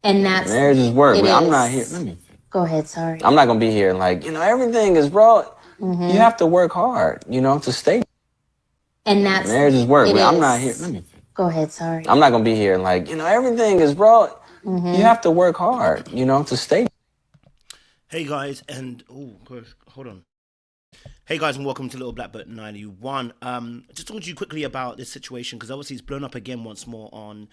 And that's Marriage is work. it I'm is. not here. Let me. Go ahead. Sorry. I'm not gonna be here like everything is bro. You have to work hard, to stay. And that's Marriage is work. it I'm is. not here. Let me. Go ahead. Sorry. I'm not gonna be here like everything is bro. You have to work hard, to stay. Hey guys, and hold on. Hey guys, and welcome to Little Black Button 91. Just talking to you quickly about this situation because obviously it's blown up again once more on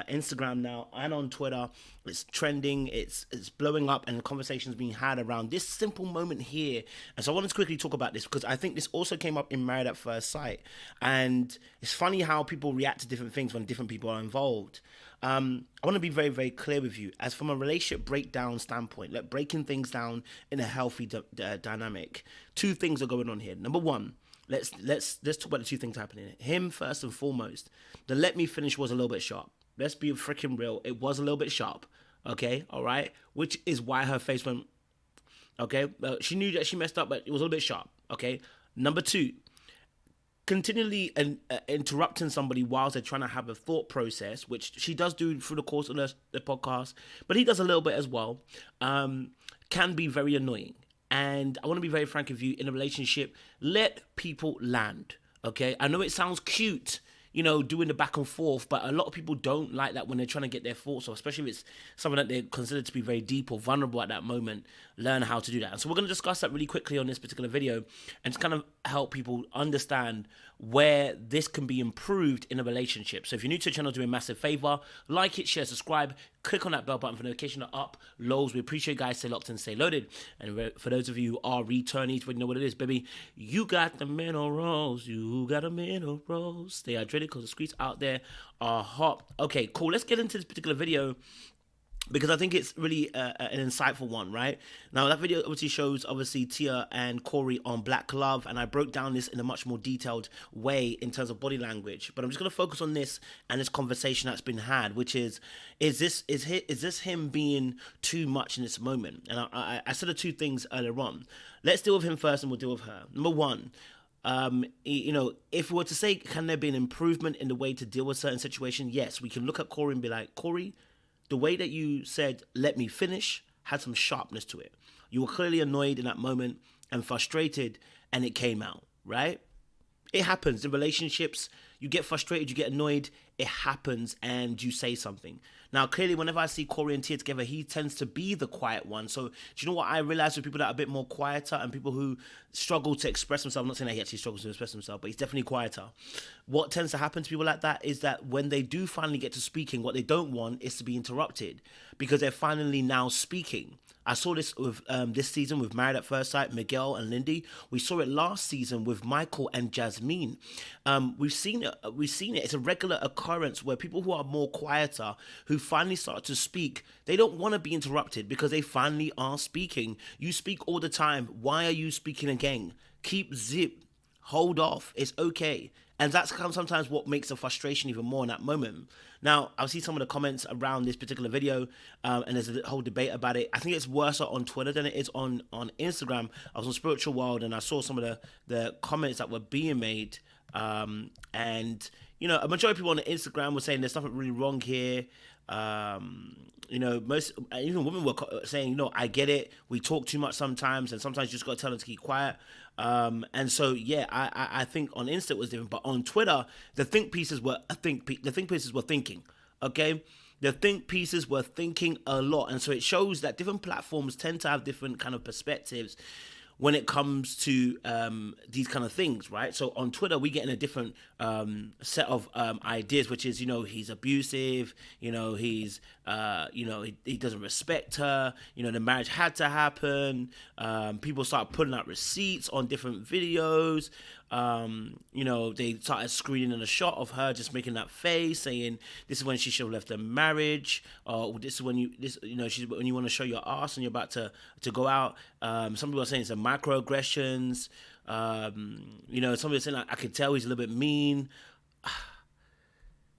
Instagram now and on Twitter. It's trending, it's blowing up, and the conversation's being had around this simple moment here. And so I wanted to quickly talk about this because I think this also came up in Married at First Sight, and it's funny how people react to different things when different people are involved. I want to be very, very clear with you. As from a relationship breakdown standpoint, like breaking things down in a healthy dynamic, two things are going on here. Number one, let's talk about the two things happening. Him first and foremost. The let me finish was a little bit sharp. Let's be freaking real. It was a little bit sharp. Okay, all right. Which is why her face went. Okay, she knew that she messed up, but it was a little bit sharp. Okay. Number two, continually interrupting somebody whilst they're trying to have a thought process, which she does do through the course of the podcast, but he does a little bit as well, can be very annoying. And I want to be very frank with you, in a relationship, let people land, okay? I know it sounds cute, doing the back and forth, but a lot of people don't like that when they're trying to get their thoughts off, especially if it's something that they're considered to be very deep or vulnerable at that moment. Learn how to do that. And so we're going to discuss that really quickly on this particular video and to kind of help people understand where this can be improved in a relationship. So if you're new to the channel, do me a massive favor, like it, share, subscribe, click on that bell button for notification up. Lows, we appreciate you guys. Stay locked and stay loaded. And for those of you who are returnees, you know what it is, baby. You got the minerals. You got the minerals. Stay hydrated because the streets out there are hot. Okay, cool. Let's get into this particular video, because I think it's really an insightful one, right? Now, that video obviously shows, Tia and Cory on Black Love, and I broke down this in a much more detailed way in terms of body language. But I'm just going to focus on this and this conversation that's been had, which is this him being too much in this moment? And I said the two things earlier on. Let's deal with him first, and we'll deal with her. Number one, if we were to say, can there be an improvement in the way to deal with certain situations? Yes, we can look at Cory and be like, Cory, the way that you said, let me finish, had some sharpness to it. You were clearly annoyed in that moment and frustrated, and it came out, right? It happens in relationships. You get frustrated, you get annoyed, it happens, and you say something. Now, clearly, whenever I see Cory and Tia together, he tends to be the quiet one. So, do you know what I realize with people that are a bit more quieter and people who struggle to express themselves? I'm not saying that he actually struggles to express himself, but he's definitely quieter. What tends to happen to people like that is that when they do finally get to speaking, what they don't want is to be interrupted, because they're finally now speaking. I saw this with this season with Married at First Sight, Miguel and Lindy. We saw it last season with Michael and Jasmine. We've seen it. It's a regular occurrence where people who are more quieter, who finally start to speak, they don't want to be interrupted because they finally are speaking. You speak all the time. Why are you speaking again? Keep zip. Hold off. It's okay. And that's sometimes what makes the frustration even more in that moment. Now, I'll see some of the comments around this particular video, and there's a whole debate about it. I think it's worse on Twitter than it is on Instagram. I was on Spiritual World, and I saw some of the comments that were being made. And, a majority of people on Instagram were saying there's nothing really wrong here. Most, even women were saying, I get it. We talk too much sometimes, and sometimes you just got to tell them to keep quiet. And so, yeah, I think on Insta it was different, but on Twitter, the think pieces were thinking, okay? The think pieces were thinking a lot. And so it shows that different platforms tend to have different kind of perspectives when it comes to these kind of things, right? So on Twitter, we get in a different set of ideas, which is, he's abusive, he's, he doesn't respect her, the marriage had to happen. People start putting out receipts on different videos. They started screening in a shot of her just making that face, saying this is when she should have left the marriage, or this is when when you want to show your ass and you're about to go out. Some people are saying it's a microaggressions. Somebody are saying I could tell he's a little bit mean.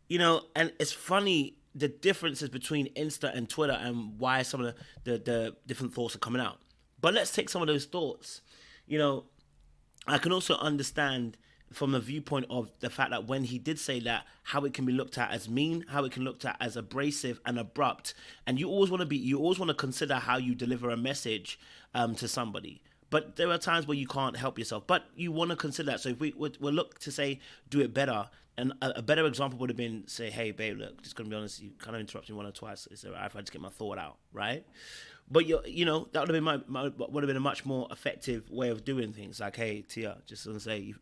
And it's funny the differences between Insta and Twitter and why some of the different thoughts are coming out. But let's take some of those thoughts. I can also understand from the viewpoint of the fact that when he did say that, how it can be looked at as mean, how it can looked at as abrasive and abrupt. And you always want to consider how you deliver a message to somebody. But there are times where you can't help yourself, but you want to consider that. So if we'll look to say, do it better. And a better example would have been, say, hey, babe, look, just going to be honest, you kind of interrupted me one or twice. Is it all right if I just get my thought out, right? But, you know, that would have been would have been a much more effective way of doing things. Like, hey, Tia, just going to say,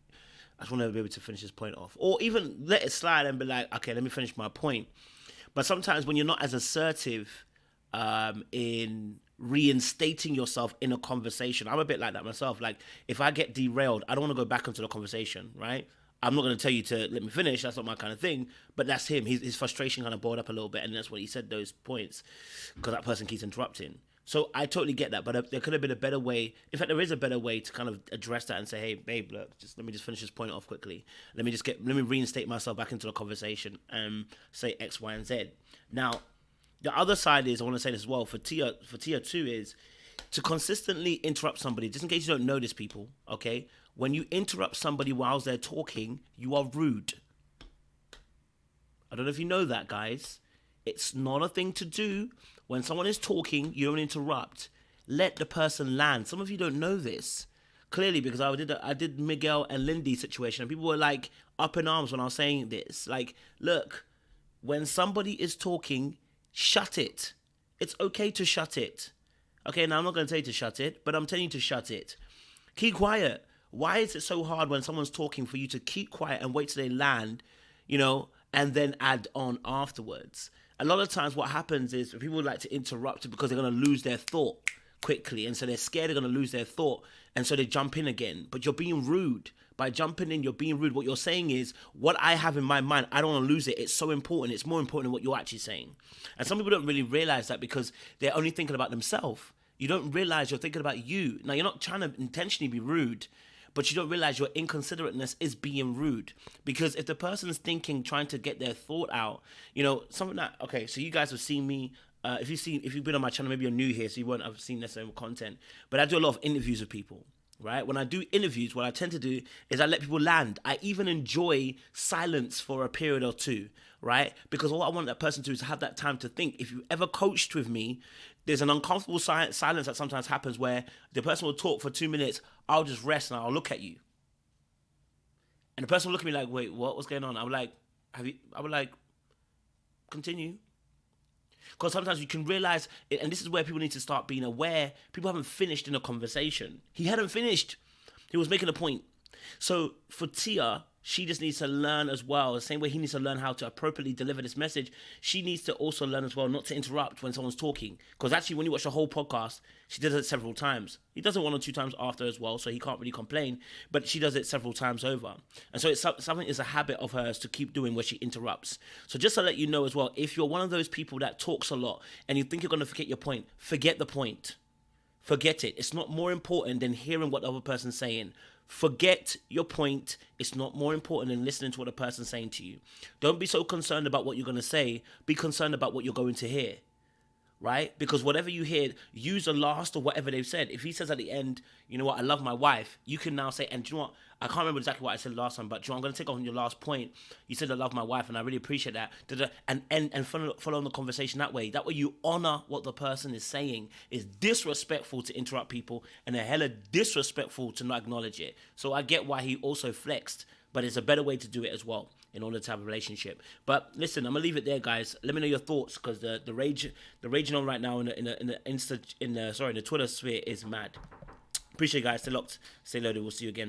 I just want to be able to finish this point off. Or even let it slide and be like, okay, let me finish my point. But sometimes when you're not as assertive in reinstating yourself in a conversation, I'm a bit like that myself. Like, if I get derailed, I don't want to go back into the conversation, right? I'm not going to tell you to let me finish. That's not my kind of thing. But that's him. His frustration kind of boiled up a little bit, and that's what he said, those points, because that person keeps interrupting. So I totally get that, but there could have been a better way. In fact, there is a better way to kind of address that and say, hey, babe, look, let me finish this point off quickly. Let me reinstate myself back into the conversation and say X, Y, and Z. Now, the other side is, I want to say this as well, for Tia too, is to consistently interrupt somebody, just in case you don't know this, people, okay? When you interrupt somebody while they're talking, you are rude. I don't know if you know that, guys. It's not a thing to do. When someone is talking, you don't interrupt. Let the person land. Some of you don't know this. Clearly, because I did Miguel and Lindy's situation, and people were like up in arms when I was saying this. Like, look, when somebody is talking, shut it. It's okay to shut it. Okay, now I'm not going to tell you to shut it, but I'm telling you to shut it. Keep quiet. Why is it so hard when someone's talking for you to keep quiet and wait till they land, you know, and then add on afterwards? A lot of times what happens is people like to interrupt it because they're going to lose their thought quickly. And so they're scared they're going to lose their thought. And so they jump in again. But you're being rude. By jumping in, you're being rude. What you're saying is, what I have in my mind, I don't want to lose it. It's so important. It's more important than what you're actually saying. And some people don't really realize that because they're only thinking about themselves. You don't realize you're thinking about you. Now, you're not trying to intentionally be rude, but you don't realize your inconsiderateness is being rude. Because if the person's thinking, trying to get their thought out, you know, something that, okay, so you guys have seen me, if you've been on my channel, maybe you're new here, so you won't have seen the same content, but I do a lot of interviews with people, right? When I do interviews, what I tend to do is I let people land. I even enjoy silence for a period or two, right? Because what I want that person to do is have that time to think. If you ever coached with me, there's an uncomfortable silence that sometimes happens where the person will talk for 2 minutes, I'll just rest and I'll look at you. And the person will look at me like, wait, what's going on? I would like, continue. Because sometimes you can realize, and this is where people need to start being aware, people haven't finished in a conversation. He hadn't finished. He was making a point. So for Tia, she just needs to learn as well. The same way he needs to learn how to appropriately deliver this message, she needs to also learn as well not to interrupt when someone's talking. Because actually, when you watch the whole podcast, she does it several times. He does it 1 or 2 times after as well, so he can't really complain. But she does it several times over. And so it's something is a habit of hers to keep doing where she interrupts. So just to let you know as well, if you're one of those people that talks a lot and you think you're going to forget your point, forget the point. Forget it. It's not more important than hearing what the other person's saying. Forget your point. It's not more important than listening to what a person's saying to you. Don't be so concerned about what you're going to say. Be concerned about what you're going to hear. Right? Because whatever you hear, use the last of whatever they've said. If he says at the end, you know what, I love my wife, you can now say, and do you know what, I can't remember exactly what I said last time, but do you know, I'm going to take on your last point. You said I love my wife, and I really appreciate that. And follow on the conversation that way. That way you honor what the person is saying. It's disrespectful to interrupt people, and a hella disrespectful to not acknowledge it. So I get why he also flexed, but it's a better way to do it as well in order to have a relationship. But listen, I'm gonna leave it there, guys. Let me know your thoughts, because the raging on right now in the Twitter sphere is mad. Appreciate you guys. Stay locked, stay loaded. We'll see you again.